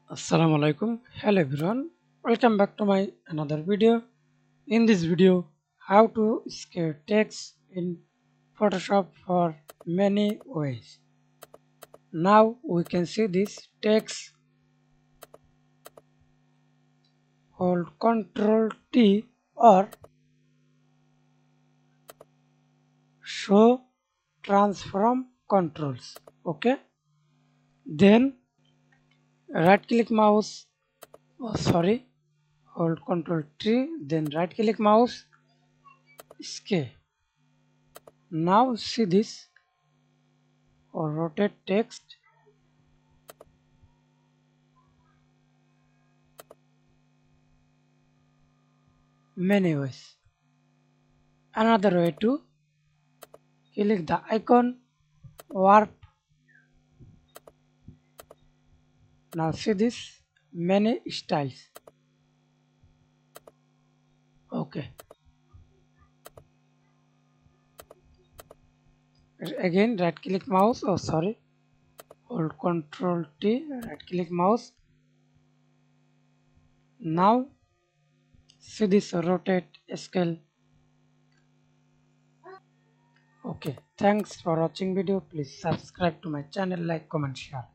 Assalamu alaikum. Hello everyone. Welcome back to my another video. In this video, how to scale text in Photoshop for many ways. Now we can see this text. Hold Ctrl T or show transform controls. Okay. Then right click mouse. Hold Ctrl T. Then right click mouse. Scale. Now see this or rotate text many ways. Another way to click the icon warp. Now see this many styles. Okay. Again right click mouse. Hold Ctrl T. Right click mouse. Now see this rotate scale. Okay. Thanks for watching video. Please subscribe to my channel, like, comment, share.